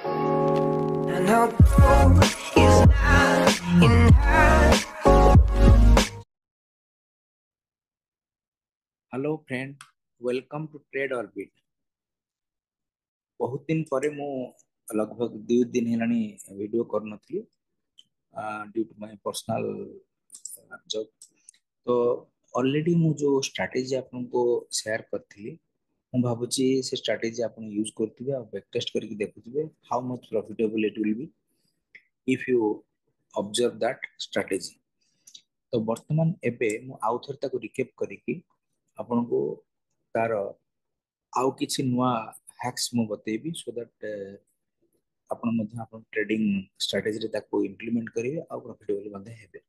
And our goal is not enough. Hello friend, welcome to Trade Orbit. बहुत दिन पर मु लगभग 2 दिन हेलानी वीडियो करनथली due to my personal job. तो ऑलरेडी मु जो स्ट्रैटेजी आपको शेयर करथली, मु भाबुची से स्ट्रैटेजी आपन यूज करथिबे और बैक टेस्ट करके देखुथिबे how much profitable it will be if you observe that strategy. तो वर्तमान एबे मु आउ थर ताको रिकैप करिकी आपनको तार आउ किछि नुआ हैक्स मु बतेबी सो दैट ଆପଣ ମଧ୍ୟ ଆପଣ ଟ୍ରେଡିଂ ଷ୍ଟ୍ରାଟେଜିରେ ତାକୁ ଇମ୍ପ୍ଲିମେଣ୍ଟ କରିବେ ଆଉ ପ୍ରଫିଟେବଲ ମଧ୍ୟ ହେବେ।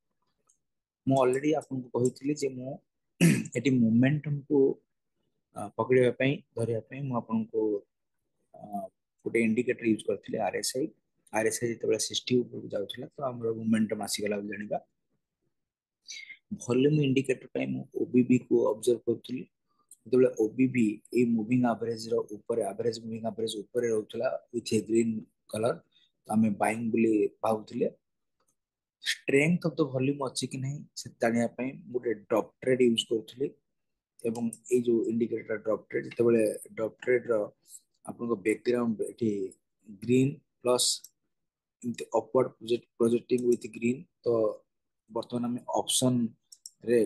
ମୁଁ ଅଲରେଡି ଆପଣଙ୍କୁ କହିଥିଲି ଯେ ମୁଁ ଏଠି ମୋମେଣ୍ଟମକୁ ପକଡ଼ିବା ପାଇଁ ଧରିବା ପାଇଁ ମୁଁ ଆପଣଙ୍କୁ ଗୋଟେ ଇଣ୍ଡିକେଟର ୟୁଜ କରିଥିଲି ଆରଏସଆଇ। ଆରଏସଆଇ ଯେତେବେଳେ 60 ଉପରକୁ ଯାଉଥିଲା ତ ଆମର ମୋମେଣ୍ଟମ ଆସିଗଲା ବୋଲି ଜାଣିବା। ଭଲ୍ୟୁମ ଇଣ୍ଡିକେଟର ପାଇଁ ମୁଁ ଓବିବି କୁ ଅବଜର୍ଭ କରୁଥିଲି। ଯେତେବେଳେ ଓବିବି ଏଇ ମୁଭିଂ ଆଭରେଜ ର ଉପରେ ଆଭରେଜ ମୁଭିଂ ଆଭରେଜ ଉପରେ ରହୁଥିଲା ୱିଥ ଏ ଗ୍ରୀନ କଲର, ଆମେ ବାଇଂ ବୋଲି ଭାବୁଥିଲେ। ଷ୍ଟ୍ରେଂଥ ଅଫ ଦ ଭଲ୍ୟୁମ ଅଛି କି ନାହିଁ ସେ ଜାଣିବା ପାଇଁ ଗୋଟେ ଡ୍ରପ୍ ଟ୍ରେଡ୍ ୟୁଜ କରୁଥିଲି। ଏବଂ ଏଇ ଯୋଉ ଇଣ୍ଡିକେଟର ଡ୍ରପ୍ ଟ୍ରେଡ୍, ଯେତେବେଳେ ଡ୍ରପ୍ ଟ୍ରେଡ୍ ର ଆପଣଙ୍କ ବ୍ୟାକଗ୍ରାଉଣ୍ଡ ଏଠି ଗ୍ରୀନ ପ୍ଲସ୍ ଏମିତି ଅପୱାର୍ଡ ପ୍ରୋଜେକ୍ଟିଂ ୱିଥ ଗ୍ରୀନ, ତ ବର୍ତ୍ତମାନ ଆମେ ଅପସନ ରେ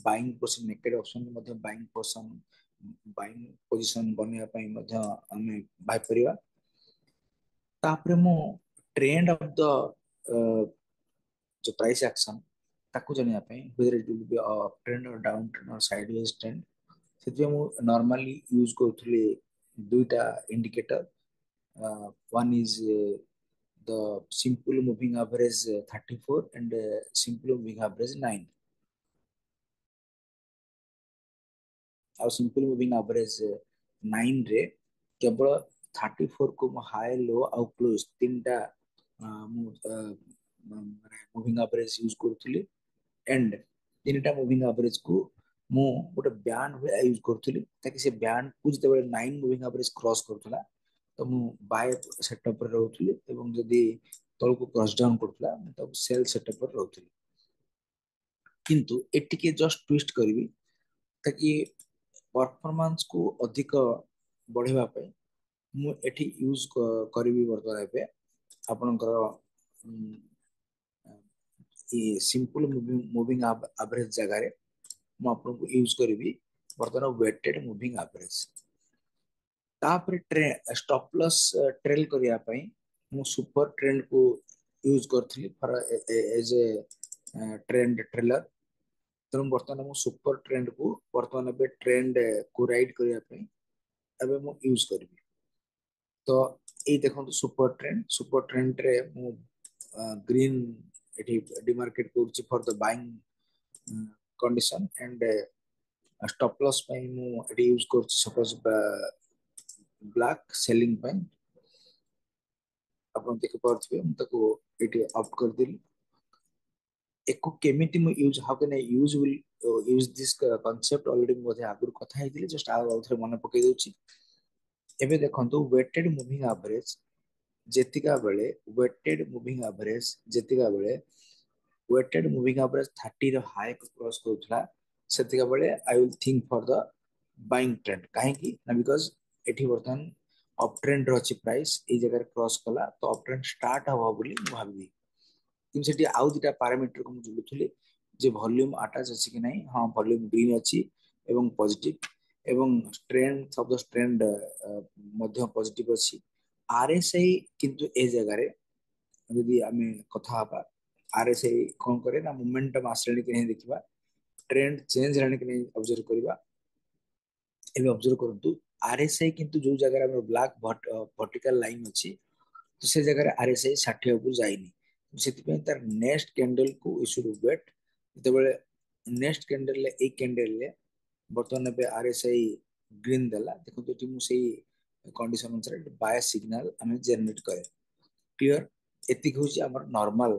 ବାଇଂ ପୋଜିସନ ନେକେଡ ଅପସନ ମଧ୍ୟ ବାଇଂ ପୋଜିସନ ବନେଇବା ପାଇଁ ମଧ୍ୟ ଆମେ ଭାବିପାରିବା। ତାପରେ ମୁଁ ଟ୍ରେଣ୍ଡ ଅଫ ଦ जो प्राइस एक्शन ताकू जानिया ପାଇଁ whether it will be a uptrend or downtrend or sideways trend, ସେଥିପାଇଁ ମୁଁ ନର୍ମାଲି ୟୁଜ କରୁଥିଲି ଦୁଇଟା indicator. one is the simple moving average 34 and simple moving average 9। ଆଉ सिंपल मुविंग एवरेज 9 रे केवल 34 को हाई लो आउ क्लोज तीनटा माने मुविंग एवरेज यूज करथुली। एंड तीनटा मुविंग एवरेज को मु गोटे बैंड वे यूज करथुली ताकि से बैंड को जते 9 मुविंग एवरेज क्रॉस करथुला तो मु बाय सेटअप रे रहउथुली, एवं जदी तल को क्रॉस डाउन करथुला तब सेल सेटअप रे रहउथुली। किंतु एटी के जस्ट ट्विस्ट करबी ताकि परफॉर्मेंस को अधिक बढ़ेवा पे मु एठी यूज करबी वर्तमान एबे आपनकर सिंपल मुविंग एवरेज जगह रे मु आपनको यूज करबी वर्तमान वेटेड मुविंग एवरेज। तापर स्टॉप लॉस ट्रेल करिया पई मु सुपर ट्रेंड को यूज करथली for as a trend trailer. तेणु बर्तमान मु सुपर ट्रेंड को बर्तमान एबे ट्रेंड को राइड करिया पई एबे मु यूज करबी। तो एई देखंतु सुपर ट्रेंड रे मु ग्रीन एठी डिमार्केट करछि for the buying condition and stop loss पई मु एठी यूज करछि सपोज ब्लैक सेलिंग पई। आपण देखि पारथिबे मु ताको एठी ऑफ कर देली। एको केमिति मु use how can I use this concept already मुझे आगुर कथा हेतिले, जस्ट आउ थरे मन पकई दोछि। एबे देखंतु वेटेड मूविंग एवरेज जेतिका बेले वेटेड मूविंग एवरेज जेतिका बेले वेटेड मूविंग एवरेज 30 रो हाई को क्रॉस करथला सेतिका बेले I will think for the buying trend. काहे कि ना बिकॉज़ एठी वर्तमान अप ट्रेंड रो अछि प्राइस ए जगह क्रॉस कला तो अप ट्रेंड स्टार्ट हबो बोली भाबी। किंतु सेठी आउ दिटा पैरामीटर को जुलुथुली जे वॉल्यूम अटैच अछि कि नहीं। हां, वॉल्यूम ग्रीन अछि एवं पॉजिटिव एवं ट्रेंड सब द ट्रेंड मध्य पॉजिटिव अछि। आरएसआई किंतु ए जगह रे यदि आमे कथा हबा आरएसआई कोन करे ना मोमेंटम आसले कि नहीं देखिबा, ट्रेंड चेंज रहने कि नहीं ऑब्जर्व करिबा। एबे ऑब्जर्व करंतु आरएसआई किंतु जो जगह रे ब्लैक वर्टिकल लाइन अछि तो से जगह रे आरएसआई 60 ऊपर जाइनी। ସେଥିପାଇଁ ତାର ନେକ୍ସଟ କ୍ୟାଣ୍ଡେଲ କୁ वी शुड वेट। ଯେତେବେଳେ ନେକ୍ସଟ କ୍ୟାଣ୍ଡେଲ ରେ ଏଇ କ୍ୟାଣ୍ଡେଲ ରେ ବର୍ତ୍ତମାନ ଏବେ आरएसआई ग्रीन देला देखो तो मु सेही कंडीशन अनुसार बाय सिग्नल हमें जनरेट करे। क्लियर? एतिक होची हमर नॉर्मल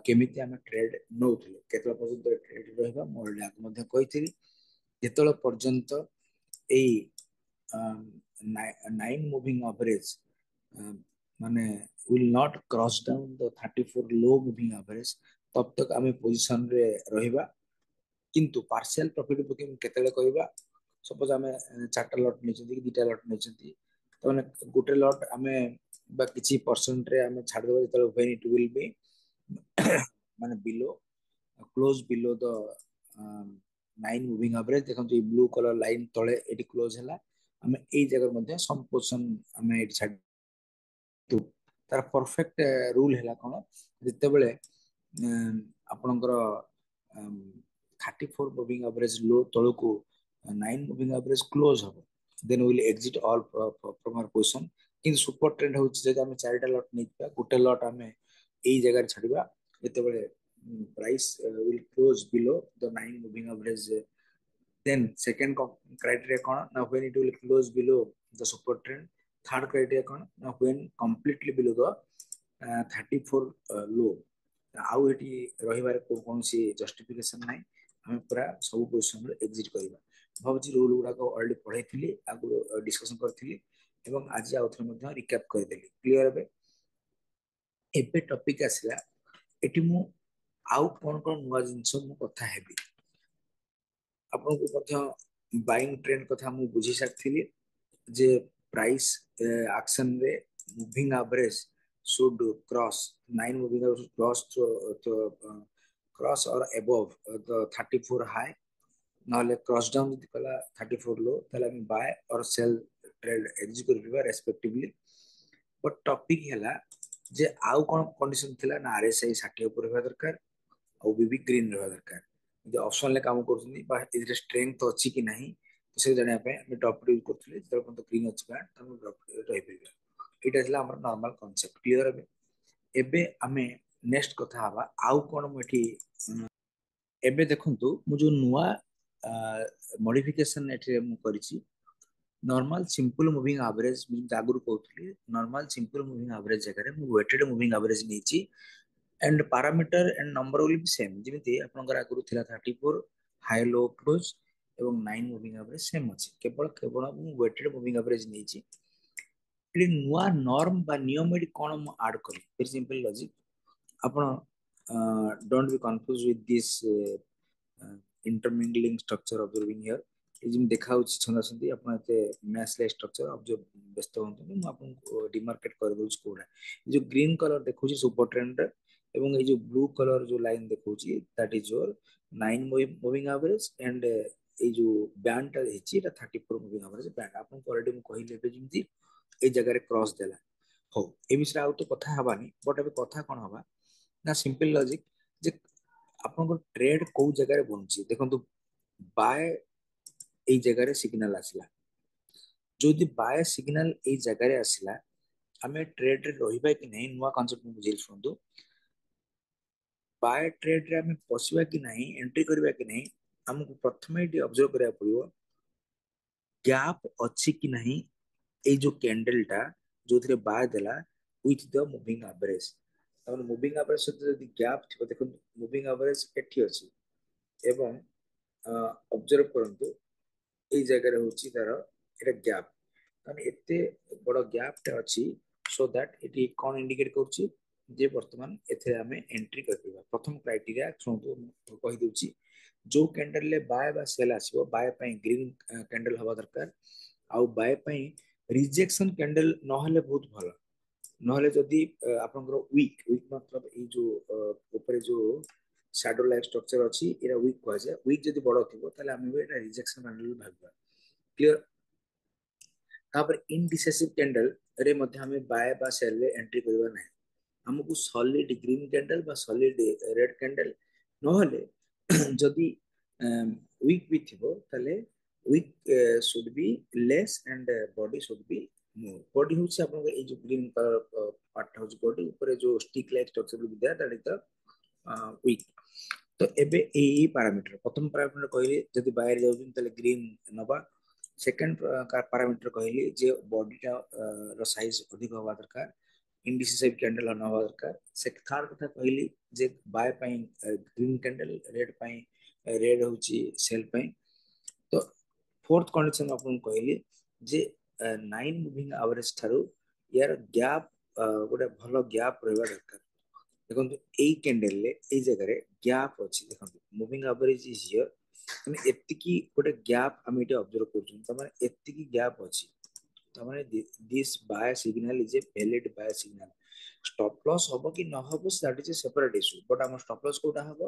केमिति हम ट्रेड नौथले केतला पर्यंत ट्रेड रहबा मोर लाग मध्ये कहिथिली। जेतला पर्यंत एई 9 मुविंग एवरेज माने will not cross down the 34 low moving average तब तक आम पोजिशन रे रहिबा किंतु पार्शियल प्रॉफिट बुकिंग केतेले कहबा सपोज आम चारटा लॉट नेचंती दिटा लॉट नेचंती तो माने गोटे लॉट आम बा किछि परसेंट रे आम छाड़ देबा जेतले व्हेन इट विल बी माने below close below the 9 moving average देखंतु ई ब्लू कलर लाइन तळे एटी क्लोज हला आम एई जगह मध्ये सम पोजीशन आम एटी छाड़ तो तार परफेक्ट रूल है कौन जितेबले आपणकर 34 मुविंग एवरेज लो तलू को 9 मुविंग एवरेज क्लोज हम then will exit all from our position कि सुपर ट्रेंड होची जे हम चारटा लॉट नहीं गोटे लॉट आम यही जगह छाड़ा जितेबले price will close below the 9 moving average then second criteria कौन ना when it will close below the super trend third criteria कौन ना when completely below the 34 low आउ एटी रहिबार कोनसी जस्टिफिकेशन नाही हम पूरा सब पोजीशन रे एग्जिट करबा भाबची रूल गुडा को ऑलरेडी पढाइथिली आगु डिस्कशन करथिली एवं आज आउथरे मध्ये रिकैप कर देली क्लियर हेबे एबे टॉपिक आसिला एटी मु आउ कोन कोन नुवा जिंस मु कथा हेबी ଆପଣଙ୍କୁ ମଧ୍ୟ ବାଇଂ ଟ୍ରେଣ୍ଡ କଥା ମୁଁ ବୁଝି ସାରିଥିଲି ଯେ ପ୍ରାଇସ୍ ଆକ୍ସନ ରେ moving average should cross 9 moving average cross to cross or above the 34 high नहले क्रॉस डाउन যদি কলা 34 लो তাহলে আমি বাই और সেল ট্রেড এক্সিক্यूट करबा রেসপেক্টিভলি बट टॉपिक हैला जे आउ कोन कंडीशन थिला ना आरएसआई 60 ऊपर रहबा दरकार ଆଉ ବି ଗ୍ରୀନ ରହିବା ଦରକାର ଯଦି ଅପସନରେ କାମ କରୁଛନ୍ତି ବା ଏଥିରେ ଷ୍ଟ୍ରେଂଥ ଅଛି କି ନାହିଁ ତ ସେ ଜାଣିବା ପାଇଁ ଆମେ ଡ୍ରପ୍ ୟୁଜ୍ କରୁଥିଲେ ଯେତେବେଳେ ପର୍ଯ୍ୟନ୍ତ ଗ୍ରୀନ ଅଛି ବା ଆମେ ଡ୍ରପ୍ ରହିପାରିବା ଏଇଟା ଥିଲା ଆମର ନର୍ମାଲ କନସେପ୍ଟ କ୍ଲିୟର ଏବେ ଏବେ ଆମେ ନେକ୍ସଟ କଥା ହବା ଆଉ କଣ ମୁଁ ଏଠି ଏବେ ଦେଖନ୍ତୁ ମୁଁ ଯୋଉ ନୂଆ ମଡିଫିକେସନ ଏଠି ମୁଁ କରିଛି नॉर्मल सिंपल मूविंग एवरेज आगुरी कहूली नॉर्मल सिंपल मूविंग एवरेज जगह मैं वेटेड मूविंग एवरेज नहीं and parameter and number will be same जमी आपंकर आगुरी थिला 34 हाई लो क्लोज एवं 9 मूविंग एवरेज सेम अच्छे केवल केवल वेटेड मूविंग एवरेज नहीं नुआ नॉर्म बा नियम एटी कौन मु ऐड करी वेरी सिंपल लॉजिक आपण don't be confuse with this intermingling structure observing here ये जिम देखा होची छंदा छंदी आपण एते मैच लाइक स्ट्रक्चर ऑब्जर्व व्यस्त होंतु मु आपन डिमार्केट कर दोछ कोडा जो ग्रीन कलर देखौची सुपर ट्रेंड एवं ये जो ब्लू कलर जो लाइन देखौची that is your 9 moving average and ये जो बैंड ता हेची एटा 34 मूविंग एवरेज बैंड आपन ऑलरेडी मु कहिले बे जिमती ए जगह रे क्रॉस देला हो ए विषय आउ तो कथा हबानी बट अबे कथा कोन हबा ना सिंपल लॉजिक जे आपन ट्रेड को जगह रे बनची देखंतु बाय এই জায়গায় সিগনাল আসলা যদি বায় সিগনাল এই জায়গায় আসলা আমি ট্রেড রে রহিবা কি নাই নুয়া কনসেপ্ট মু বুঝেই শুনতো बाय ट्रेड रे আমি পসিবা কি নাই এন্ট্রি করিবা কি নাই हमको प्रथमे एटी ऑब्जर्व करिया पड़िबो गैप अछि कि नहीं এই जो कैंडलटा जोथिरे बाय देला विथ द मूविंग एवरेज तमन मूविंग एवरेज सहित जदि गैप थिबो देखो मूविंग एवरेज एठी अछि एवं ऑब्जर्व करंतु এই জায়গায় হচ্ছে তার এটা গ্যাপ কারণ এতে বড় গ্যাপটা ଅଛି সো দ্যাট এটি কোন ইন্ডিকেট করছি যে বর্তমান এতে আমি এন্ট্রি করবা প্রথম ক্রাইটেরিয়া শুনতো কହି দউছি जो कैंडल ले बाय बा सेल आसीबो बाय पई ग्रीन कैंडल हवा दरकार आउ बाय पई रिजेक्शन कैंडल नहले बहुत भलो नहले जदी आपनकर वीक वीक मतलब ई जो ऊपर जो शैडो लाइक स्ट्रक्चर अछि एरा वीक कह जाय वीक जदी बड़ थिबो ताले हम एटा रिजेक्शन कैंडल भाबबा क्लियर तापर इनडिसेसिव कैंडल रे मध्ये हमें बाय बा सेल रे एंट्री करबा नै हमकु सॉलिड ग्रीन कैंडल बा सॉलिड रेड कैंडल नहले जदी वीक भी थिबो ताले wick should be less and body should be more body होछि आपन ए जो ग्रीन कलर पार्ट होछि बॉडी ऊपर जो stick like structure will be there that is the wick तो एबे एई पैरामीटर प्रथम पैरामीटर कहले जदी बाहर जाउछन ताले ग्रीन नबा सेकंड पैरामीटर कहले जे बॉडी रो साइज अधिक होबा दरकार इंडिसेसिव कैंडल होना दरकार से थर्ड कथा कहली जे बाय पई ग्रीन कैंडल रेड पई रेड होची सेल पई तो फोर्थ कंडीशन अपन कहली जे 9 मूविंग एवरेज थारू यार गैप गोटे भल गैप रहा दरकार देखो यही कैंडल ये जगह गैप अच्छी देखो मूविंग एवरेज इज हियर मैंने एतिकी गोटे गैप आम ये ऑब्जर्व कर एतिकी गैप अच्छी तमाने this buy signal is a valid buy signal stop loss हबो कि न हबो that is a separate issue but हम स्टॉप लॉस कोटा हबो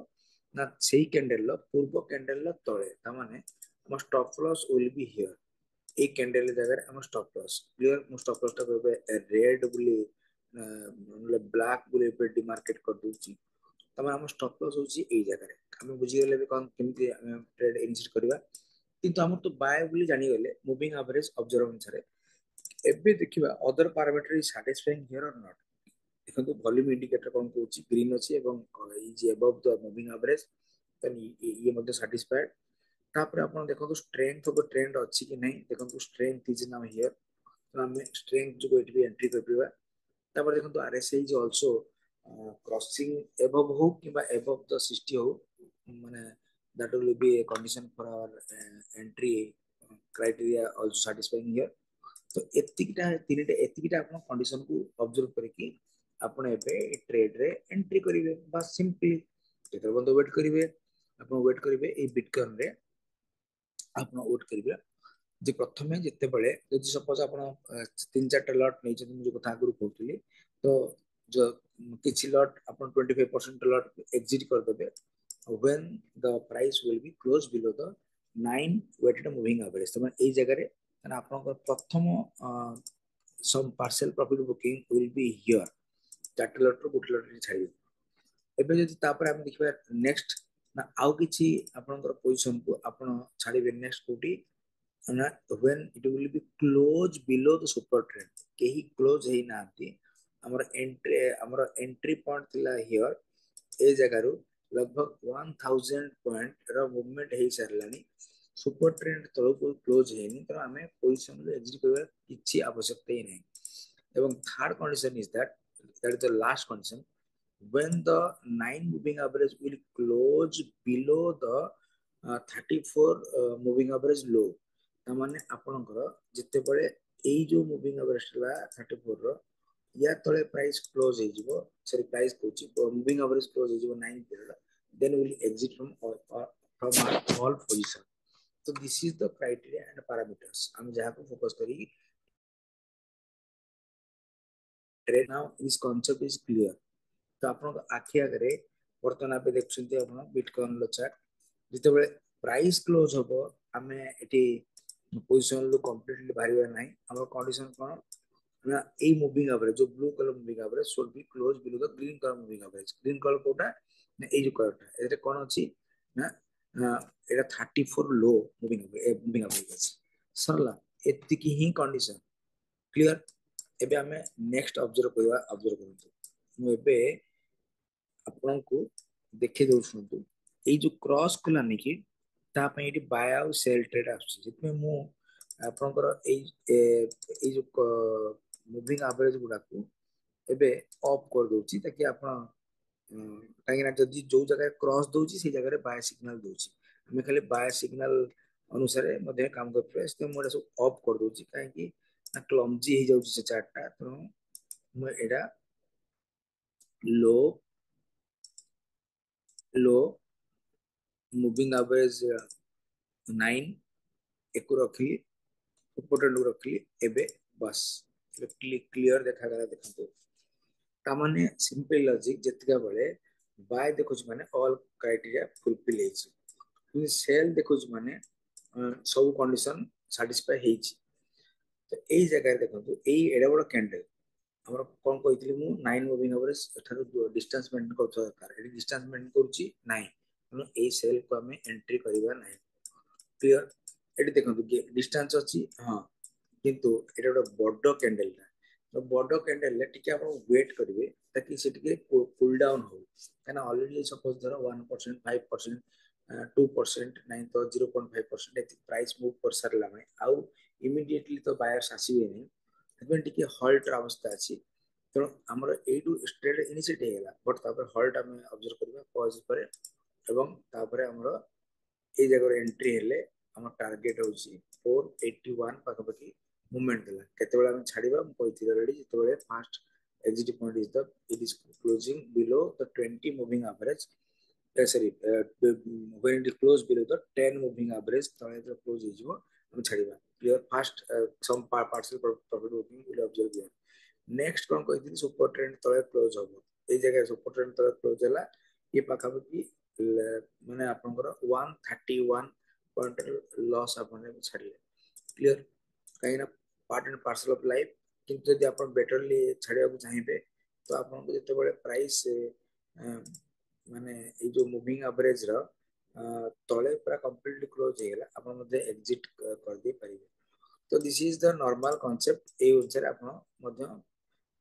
ना सेही कैंडल पूर्व कैंडल तले तमाने हम stop loss will be here ए कैंडल जगह हम स्टॉप लॉस क्लियर मु स्टॉप लॉस टा कहबे रेड बुली मतलब ब्लैक बुली पे डिमार्केट कर दूची तमाने हम स्टॉप लॉस होची ए जगह हम बुझी गेले कोन केमती हम ट्रेड इनिशिएट करबा किंतु हम तो बाय बुली जानि गेले मूविंग एवरेज ऑब्जर्व अनुसार एबे देखिबा other parameter is satisfying here or not देखो वॉल्यूम इंडिकेटर कौन कौन ग्रीन अच्छी is above the moving average then ये मध्य सैटिस्फाइड तापर आपण देखो स्ट्रेंथ ऑफ ट्रेंड अच्छी कि नहीं देखो स्ट्रेंथ इज नाउ हियर तो हम स्ट्रेंथ जो एटी भी एंट्री कर पिबा तापर देखो RSI is also crossing above हो किबा एबव द 60 हो माने that will be a condition for our entry criteria also satisfying here तो एतिकिटा तीनटा एतिकिटा आपण कंडीशन को ऑब्जर्व करके आपण एबे ट्रेड रे एंट्री करिवे बस सिंपली जेतर बंद वेट करिवे आपण वेट करिवे ए बिटकॉइन रे आपण वेट करिवे जे प्रथमे जेते बेले जदि सपोज आपण तीन चारटा लॉट नै छथि जो कथा आगु कहउतली तो जो किछि लॉट आपण 25% लॉट एग्जिट कर देबे when the price will be close below the 9 weighted moving average तमे एई जगह रे आपण प्रथम some partial profit booking will be here chart lot रो गुट लॉट छाड़ी एबे जदि तापर हम देखिबा नेक्स्ट ना आउ किछि आपनकर पोजीशन को आपण छाड़ीबे नेक्स्ट कोटी ना when it will B close below the super trend केही क्लोज हेई नांती हमर एंट्री पॉइंट थिला हियर ए जगह रो लगभग 1000 पॉइंट रो मूवमेंट हेई सरलानी सुपर ट्रेंड तळको क्लोज हेनी तो हमें पोजीशन रे एग्जिट करबा किछि आवश्यकता ही नहीं এবং third condition is that is the last condition when the 9 moving average will close below the 34 moving average low तामाने आपनकर जिते बळे एई जो मूविंग एवरेज ला 34 रो या तळे प्राइस क्लोज हे जिवो सॉरी प्राइस कोची मूविंग एवरेज क्लोज हे जिवो 9 period then will exit from all position तो this is the criteria and parameters हम जहां को फोकस करी trade now this concept is clear तो आपण आखि आगरे वर्तमान आप देखछन्ते आपण बिटकॉइन लो चार्ट जिते प्राइस क्लोज होबो हमें एटी पोजीशन लो कंप्लीटली बाहरिबा नाही हमर कंडीशन कोन ना ए मूविंग एवरेज जो blue colour moving average should be close below the green colour moving average green colour कोटा ना ए जो कलरटा एते कोन अछि ना एटा 34 लो मूविंग एवरेज सरला एतिकी ही कंडीशन क्लियर एबे हमें नेक्स्ट ऑब्जर्व करंतु मु एबे आपनको देखि दउ सुनतु एई जो क्रॉस कलानी कि ता पई एटी बाय आउ सेल ट्रेड आछी जितमे मु आपनकर एई जो मूविंग एवरेज गुडा को एबे ऑफ कर दोची ताकि आपण काहे ना जदी जो जगह क्रॉस दोची से जगह रे बाय सिग्नल दोची हमें खाली बाय सिग्नल अनुसार मध्ये काम कर प्रेस तो मोडा सब ऑफ कर दोची काहे कि ना क्लमजी हे जाउची से चार्टटा तो मु एडा लो लो मूविंग एवरेज 9 एको रखली इम्पोर्टेंट रखली एबे बस क्लियर देखा गला देखंतु तामाने सिंपल लॉजिक जतिका बेले बाय देखुच माने ऑल क्राइटेरिया फुलफिल हेछि कि सेल देखुच माने सब कंडीशन सैटिस्फाई हेछि तो एई जगह देखंतु एई एडा बड़ कैंडल हमर कोन कहितली मु 9 मूविंग एवरेज एठारो डिस्टेंस मेंटेन करथो दरकार एडी डिस्टेंस मेंटेन करूची नाही तो एई सेल को हमें एंट्री करिवा नाही क्लियर एटी देखंतु डिस्टेंस अछि हां किंतु एटा बड़ कैंडल तो बड़ कैंडल ले टिके आप वेट करेंगे ताकि से टिके कूल डाउन हो कहना ऑलरेडी सपोज धर 1% 5% 2% नहीं तो 0.5% एति प्राइस मूव कर सारला माने आउ इमीडिएटली तो बायर्स आसीबे नहीं एबे टिके हॉल्ट अवस्था अछि तो हमर एटू ट्रेड इनिशिएट हेला बट तापर हॉल्ट हम ऑब्जर्व करबा पॉज पर एवं तापर हमर ए जगह एंट्री हेले हम टारगेट होची 481 पाखा पाखी मूवमेंट देला केते बेला हम छाड़ीबा हम कहिथिले रेडी जेते बेले fast exit point is the it is closing below the 20 moving average. Sorry, when it is close below the 10 moving average, तले तो close ହେଇଯିବ ଆମେ ଛାଡ଼ିବା clear first some partial profit booking will observe here. Next कौन କହିଥିଲି super trend तले close ହବ ଏଇ ଜାଗାରେ super trend ତଳେ close ହେଲା ये ପାଖାପାଖି ମାନେ ଆପଣଙ୍କର 131 ପଏଣ୍ଟ ଲସ୍ ଆପଣ ଛାଡ଼ିଲେ କ୍ଲିୟର କାହିଁକି ନା part and parcel of life କିନ୍ତୁ ଯଦି ଆପଣ ବେଟରଲି ଛାଡ଼ିବାକୁ ଚାହିଁବେ ତ ଆପଣଙ୍କୁ ଯେତେବେଳେ ପ୍ରାଇସ୍ ମାନେ ଏଇ ଯୋଉ ମୁଭିଂ ଆଭରେଜ ର ତଳେ ପୁରା କମ୍ପ୍ଲିଟଲି କ୍ଲୋଜ ହେଇଗଲା ଆପଣ ମଧ୍ୟ ଏକ୍ଜିଟ୍ କରିଦେଇ ପାରିବେ ତ this is the normal concept ଏଇ ଅନୁସାରେ ଆପଣ ମଧ୍ୟ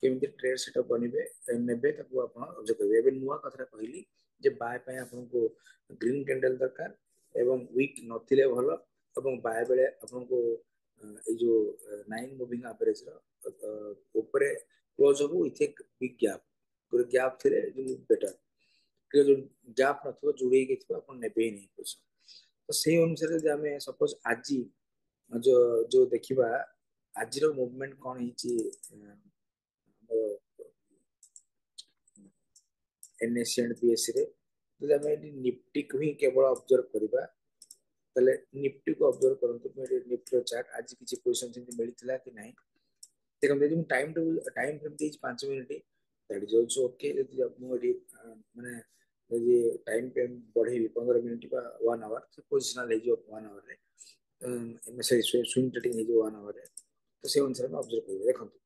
କେମିତି ଟ୍ରେଡ୍ ସେଟଅପ୍ ବନିବେ ନେବେ ତାକୁ ଆପଣ ଅବଜର୍ଭ କରିବେ ଏବେ ନୂଆ କଥାଟା କହିଲି ଯେ ବାୟ ପାଇଁ ଆପଣଙ୍କୁ ଗ୍ରୀନ କ୍ୟାଣ୍ଡେଲ ଦରକାର ଏବଂ ୱିକ୍ ନଥିଲେ ଭଲ ଏବଂ ବାୟ ବେଳେ ଆପଣଙ୍କୁ ଏଇ ଯୋଉ 9 ମୁଭିଂ ଆଭରେଜ ର ଉପରେ କ୍ଲୋଜ ହବ ୱିଥ୍ ଏ ବିగ్ ଗ୍ୟାପ୍ ଗୋଟେ ଗ୍ୟାପ୍ ଥିଲେ ବେଟର ଯୋଉ ଗ୍ୟାପ୍ ନଥିବ ଯୋଡେଇକି ଥିବ ଆପଣ ନେବେ ହିଁ ନାହିଁ ପଇସା ତ ସେଇ ଅନୁସାରେ ଯଦି ଆମେ ସପୋଜ ଆଜି ଯୋଉ ଦେଖିବା ଆଜିର ମୁଭମେଣ୍ଟ କଣ ହେଇଛି एनएससी एंड बीएससी रे ଯଦି ଆମେ ଏଠି ନିଫ୍ଟି କୁ ହିଁ କେବଳ ଅବଜର୍ଭ କରିବା ତାହେଲେ ନିଫ୍ଟି କୁ ଅବଜର୍ଭ କରନ୍ତୁ ନିଫ୍ଟି ର ଚାର୍ଟ ଆଜି କିଛି ପୋଜିସନ ଯେମିତି ମିଳିଥିଲା କି ନାହିଁ ଦେଖନ୍ତୁ ଯଦି ମୁଁ ଟାଇମ ଫ୍ରେମ ଦେଇଛି 5 minute that is also okay ଯଦି ମୁଁ ଏଠି ମାନେ ଯଦି ଟାଇମ ଫ୍ରେମ ବଢେଇବି 15 ମିନିଟ୍ ବା 1 ଆୱାର ସେ ପୋଜିସନାଲ ହେଇଯିବ 1 ଆୱାରରେ ସରି ସୁଇଙ୍ଗ ଟ୍ରେଡିଂ ହେଇଯିବ 1 ଆୱାରରେ ତ ସେ ଅନୁସାରେ ଆମେ ଅବଜର୍ଭ କରିବେ ଦେଖନ୍ତୁ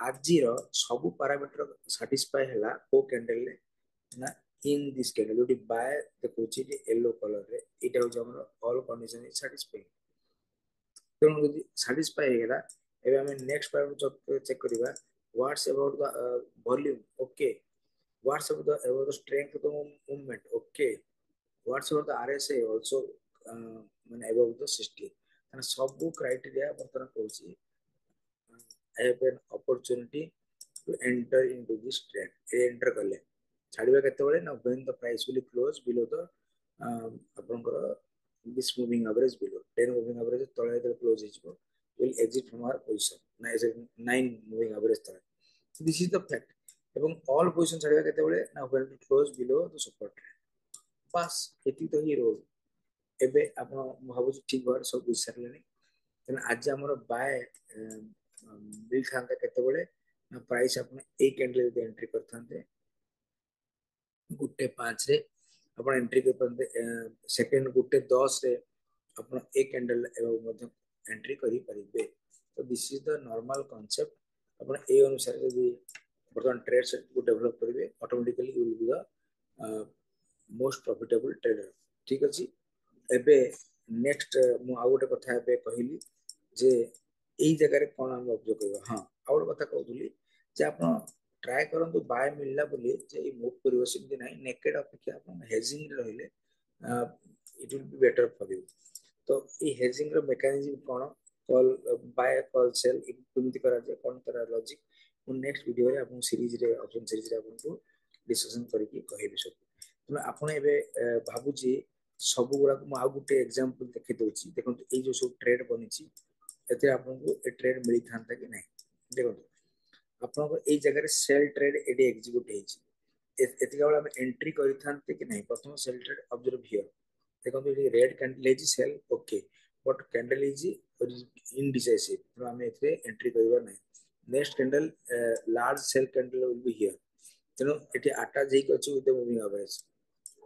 ଆଜିର ସବୁ ପାରାମିଟର ସାଟିସ୍ଫାଏ ହେଲା କୋ କ୍ୟାଣ୍ଡେଲରେ ना इन दिस कैंडल जो बाय देखुची येलो कलर रे एटा हो हमर ऑल कंडीशन इज सैटिस्फाइंग तेणु यदि सैटिस्फाई हेगला एबे हम नेक्स्ट पैरामीटर चेक करबा what's about the volume okay what's about the strength of the movement okay what's about the RSI also माने अबाउट द 60 माने सब क्राइटेरिया बर्तन कहूची I have an opportunity to enter into this trade enter करले छाड़िबा केतेबेले ना when the price will close below the आपनकर this moving average below 10 moving average तळे जेते क्लोज हिजबो will exit from our position ना एज 9 मूविंग एवरेज तळे दिस इज द फैक्ट एवं ऑल पोजीशन छाड़िबा केतेबेले ना when it close below the support बस एति तो ही रोल एबे आपण भाबु ठीक बार सब बुझारलेनी तेन आज हमर बाय बिल थांता केतेबेले ना प्राइस आपण ए कैंडल दे एंट्री करथांते गुटे 5 रे आपण एंट्री कर परते सेकंड गुटे 10 रे आपण एक कैंडल एवं एंट्री करी परिबे तो this is the normal concept आपण ए अनुसार यदि बर्तमान ट्रेड सेट को डेवलप करिवे automatically you will be the most profitable trader ठीक अछि एबे नेक्स्ट मु आ गोटे कथा एबे कहिली जे एई जगह रे कोन हम ऑब्जर्व करबा हां आ गोटे कथा कहउली जे आपण ट्राई करंतु बाय मिलला बोली जे ई मूव करिवो सेमति नाही नेकेड अपेक्षा आपण हेजिंग रे रहिले it will be better for you तो ई हेजिंग रो मेकानिज्म कोन कॉल बाय कॉल सेल केमति करा जे कोन तरह लॉजिक मु नेक्स्ट वीडियो रे आपण सीरीज रे ऑप्शन सीरीज रे आपण को डिस्कशन करिकि कहिबे सब तो आपण एबे भाबुची सब गुडा को आ गुटे एग्जांपल देखि दोची देखंतु ए जो सब ट्रेड बनिची एते आपण को ए ट्रेड मिली थांता कि नाही देखंतु आपनको एई जगह रे सेल ट्रेड एडी एग्जीक्यूट हेची एतिका बेला हम एंट्री करि थांते कि नाही प्रथम सेल ट्रेड ऑब्जर्व हियर देखंतु एडी रेड कैंडल हेची sell okay but candle is indecisive तो हम एथे एंट्री करिवा नाही next candle large sell candle will be here तेणु एटी अटैच हेक अछि विथ द मूविंग एवरेज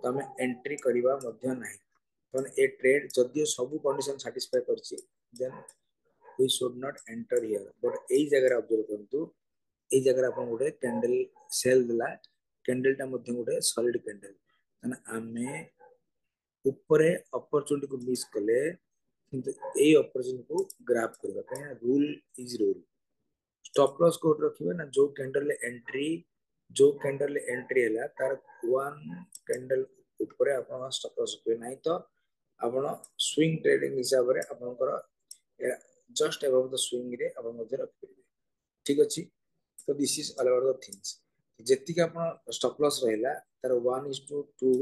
तो हम एंट्री करिवा मध्य नाही तो ए ट्रेड जदियो सब कंडीशन सैटिस्फाई करछि then we should not enter here but एई जगह रे ऑब्जर्व करंतु एई जगह रे अपन गोटे कैंडल सेल दिला कैंडल टा मध्य गोटे सॉलिड कैंडल माने आमे ऊपरे अपॉर्चुनिटी को मिस कले किंतु एई अपॉर्चुनिटी को ग्रैब करबा काहे rule is rule stop loss कोड रखिबे ना जो कैंडल एंट्री हैला तार वन कैंडल ऊपरे आपण स्टॉप लॉस रखिबे नाही तो आपण स्विंग ट्रेडिंग हिसाब रे आपनकर जस्ट अबव द स्विंग रे आपण मध्य रखिबे ठीक अछि तो this is all about the things जेतिक आपण स्टॉप लॉस रहला तार 1:2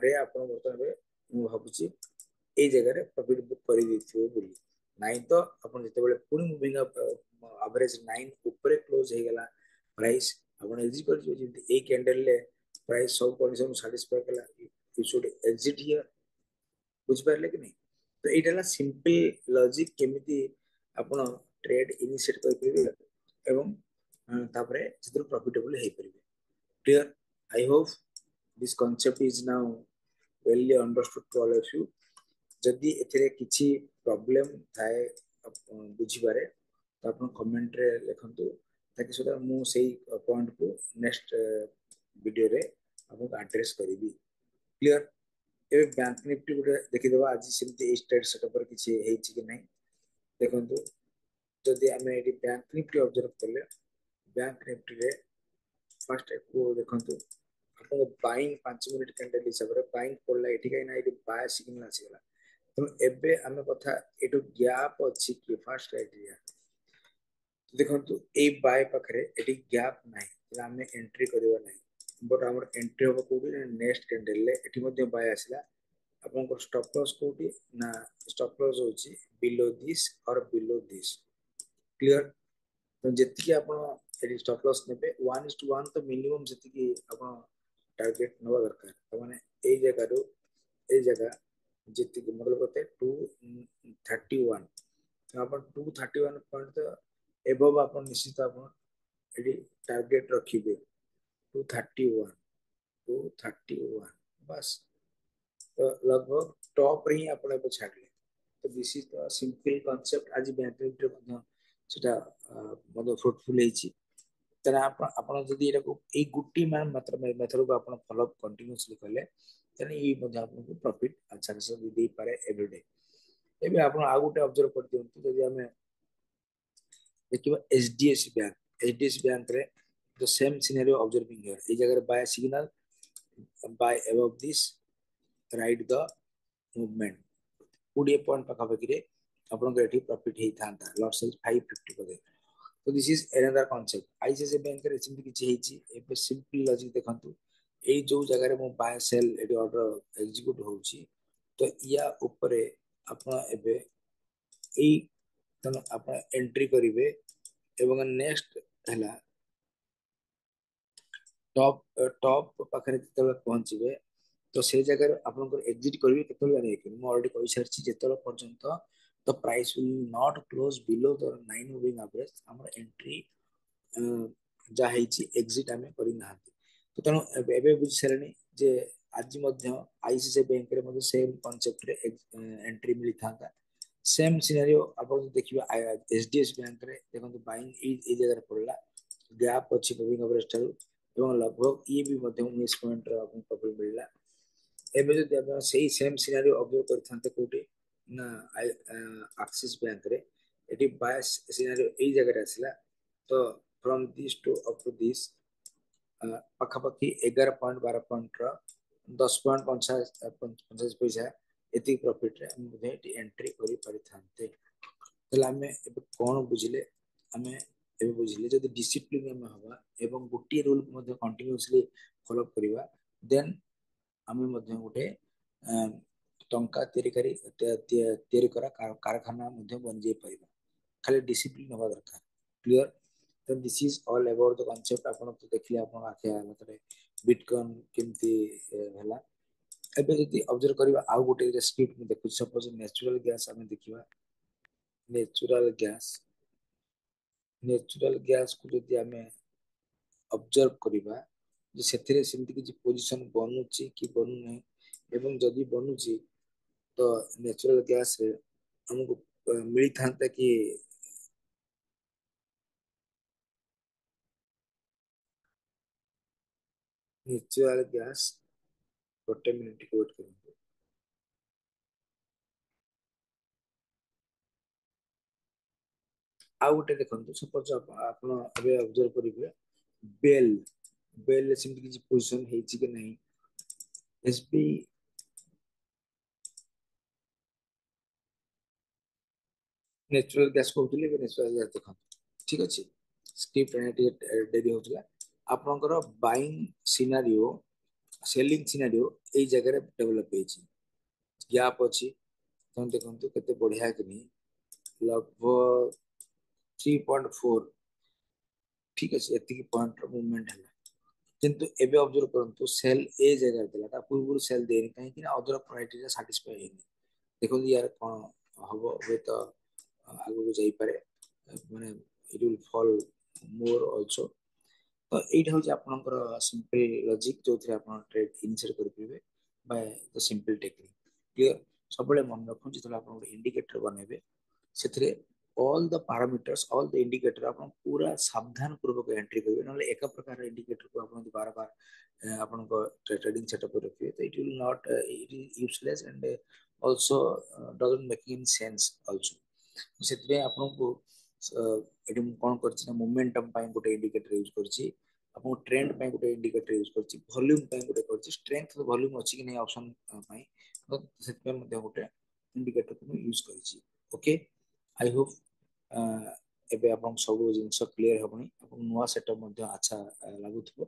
रे आपण बर्तन मु भाबुची एई जगह रे प्रॉफिट बुक करि दिथिबो बोली नाही तो आपण जते बेले पूरी मूविंग एवरेज 9 ऊपर क्लोज हे गेला प्राइस आपण एग्जिट कर जो जेंति ए कैंडल ले प्राइस सब कंडीशन सैटिस्फाई कला यू शुड एग्जिट हियर बुझ पारले कि नहीं तो एटा ला सिंपल लॉजिक केमिति आपण ट्रेड इनिशिएट कर परिबे एवं तापरे जितु प्रॉफिटेबल हे परिबे clear I hope this concept is now well understood to all of you जदि एथिरे किछि प्रॉब्लम थाए बुझी पारे तो आपण कमेंट रे लिखंतु ताकि सदा मु सेही पॉइंट को नेक्स्ट वीडियो रे आपको address करिवि clear A bank Nifty गुटे देखि देबा आज सेमति स्टेट सेटअप पर किछि हेछि कि नै देखंतु जदि हमें एटी बैंक निफ्टी ऑब्जर्व करले बैंक निफ्टी रे फर्स्ट को देखंतु आपको बाइंग 5 मिनिट कैंडल हिसाब रे बाइंग पड़ला एठी काई ना एटी बाय सिग्नल आसीगला तो एबे हमें कथा एटू गैप अछि कि फर्स्ट क्राइटेरिया देखंतु ए बाय पाखरे एटी गैप नाही तला हमें एंट्री करबा नाही बट हमर एंट्री होबा कोडी नेक्स्ट कैंडल ले एटी मध्ये बाय आसीला आपन को स्टॉप लॉस कोडी ना स्टॉप लॉस होची बिलो दिस और बिलो दिस क्लियर तो जेतिकी आपण एटी स्टॉप लॉस नेबे 1:1 तो मिनिमम जेतिकी आपण टारगेट नवा दरकार तो माने ए जगह रो ए जगह जेतिकी मतलब होते 231 तो अपन 231 पॉइंट तो एबव अपन निश्चित अपन एटी टारगेट रखिबे 231 231 बस तो लगभग टॉप रे ही अपन पे छाडले तो this is the simple concept आज बैंक रे मध्ये सेटा मध्ये फ्रूटफुल हेची तेना आपण जदि एटा को ए गुटी मान मात्र मेथड को आपण फॉलो अप कंटीन्यूअसली करले तेना ई मध्ये आपन प्रॉफिट अच्छा से दे पारे एवरीडे एबे आपण आ गुटे ऑब्जर्व कर दियंतु जदि हमें देखिबा एचडीएफसी बैंक एचडीएफसी बैंक रे the same scenario observing here ए जगह buy signal buy above this right the movement 20 point पाखा पाखी रे आपन को एठी प्रॉफिट हेई थांता लॉट साइज 550 पदे तो this is another concept ICICI bank रे सिंपल किछि हेची एबे सिंपल लॉजिक देखंतु एई जो जगह रे मो बाय सेल एडी ऑर्डर एग्जीक्यूट होउची तो या ऊपरे आपण एबे एई तन आपण एंट्री करिवे एवं नेक्स्ट हला टॉप टॉप पाखरे जेतले पहुंचीबे तो से जगह आपन एग्जिट करिवे केतले जाने कि मु ऑलरेडी कहि सारछि जेतले पर्यंत the price will not close below the 9 moving average हमर एंट्री जा हेछि एग्जिट हमें करि नाहति तो तनो एबे बुझ सरणी जे आज मध्य आईसीआईसीआई बैंक रे मध्य सेम कांसेप्ट रे एंट्री मिली थांता सेम सिनेरियो आपण देखिबा एचडीएफसी बैंक रे देखंतु बाइंग ए जगह पड़ला गैप अछि मूविंग एवरेज ठारू एवं लगभग ये भी मध्य 19 पॉइंट रो आपन प्रॉफिट मिलला एबे जदि आपण सेही सेम सिनेरियो ऑब्जर्व करथांते कोठी ना एक्सिस बैंक रे एटी बायस सिनेरियो ए जगह रे आसला तो from this to up to this पाखापाखि 11.12 पॉइंट रो 10.50 पैसा एति प्रॉफिट रे हम बुझे एंट्री करि परिथांते तले हमें एबे कोन बुझिले हमें एबे बुझिले जदि डिसिप्लिन में हवा एवं गोटी रूल मध्ये कंटीन्यूअसली फॉलो करिवा देन आमे मध्ये गोटे टंका तैयारी करा कारखाना मध्ये बन जाई परिबा खाली डिसिप्लिन हवा दरकार क्लियर तो this is all about the concept आपण तो देखले आपण आखे मतलब बिटकॉइन केमती हला एबे जदि ऑब्जर्व करिवा आ गोटे स्क्रिप्ट में देखु सपोज नेचुरल गैस हमें देखिबा नेचुरल गैस को जदि हमें ऑब्जर्व करिबा जे सेथिरे सेमति कि पोजीशन बनुची कि बनु नै एवं जदि बनुची तो नेचुरल गैस रे हमको मिली थांता कि नेचुरल गैस गोटे मिनिट वेट करंतु आ गोटे देखंतु सपोज आपण अबे ऑब्जर्व करिबे बेल बेल सेमति कि पोजीशन हेची कि नहीं एसपी नेचुरल गैस कहउतले नेचुरल गैस देखंतु ठीक अछि स्क्रिप्ट डेरी होतला आपनकर बाइंग सिनेरियो सेलिंग सिनेरियो ए जगह रे डेवलप हेची गैप अछि तन देखंतु केते बढ़िया कि नहीं लगभग 3.4 ठीक अच्छे एतिकी पॉइंट मूवमेंट है किंतु एबे ऑब्जर्व करंतु सेल ए जगह देला ता पूर्व सेल देनी कहीं कि अदर क्राइटेरिया सैटिस्फाई हेनी देखो यार कौन हबो वे तो आगु को जाई पारे माने it will fall more also तो एटा हूँ आपनकर सिंपल लॉजिक जो थे आप ट्रेड इनिशिएट करेंगे by the simple technique clear सब मन रखुन जो आप इंडिकेटर बनइबे से all the parameters all the indicator आप पूरा सावधान पूर्वक एंट्री करेंगे ना एक प्रकार इंडिकेटर को आप बार बार आपण ट्रेडिंग सेटअप रखिए तो it will not it is useless and also doesn't making in sense also say आपको ଏଠି ମୁଁ କଣ କରିଛି ନା ମୋମେଣ୍ଟମ ପାଇଁ ଗୋଟେ ଇଣ୍ଡିକେଟର ୟୁଜ କରିଛି ଆପଣଙ୍କୁ ଟ୍ରେଣ୍ଡ ପାଇଁ ଗୋଟେ ଇଣ୍ଡିକେଟର ୟୁଜ କରିଛି ଭଲ୍ୟୁମ ପାଇଁ ଗୋଟେ କରିଛି ଷ୍ଟ୍ରେଂଥ ଭଲ୍ୟୁମ ଅଛି କି ନାହିଁ ଅପସନ ପାଇଁ ତ ସେଥିପାଇଁ ମଧ୍ୟ ଗୋଟେ ଇଣ୍ଡିକେଟରକୁ ମୁଁ ୟୁଜ କରିଛି ଓକେ ଆଇ ହୋପ ଏବେ ଆପଣଙ୍କୁ ସବୁ ଜିନିଷ କ୍ଲିୟର ହବନି ଆପଣଙ୍କୁ ନୂଆ ସେଟଅପ ମଧ୍ୟ ଆଚ୍ଛା ଲାଗୁଥିବ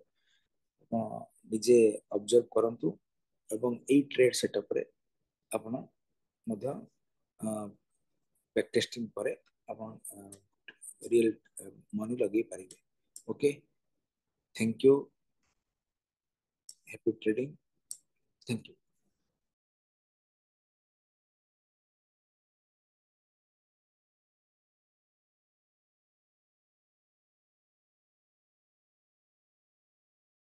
ଆପଣ ନିଜେ ଅବଜର୍ଭ କରନ୍ତୁ ଏବଂ ଏଇ ଟ୍ରେଡ ସେଟଅପରେ ଆପଣ ମଧ୍ୟ बैक टेस्टिंग पर अपन रियल मनी लगे पारे okay thank you happy trading thank you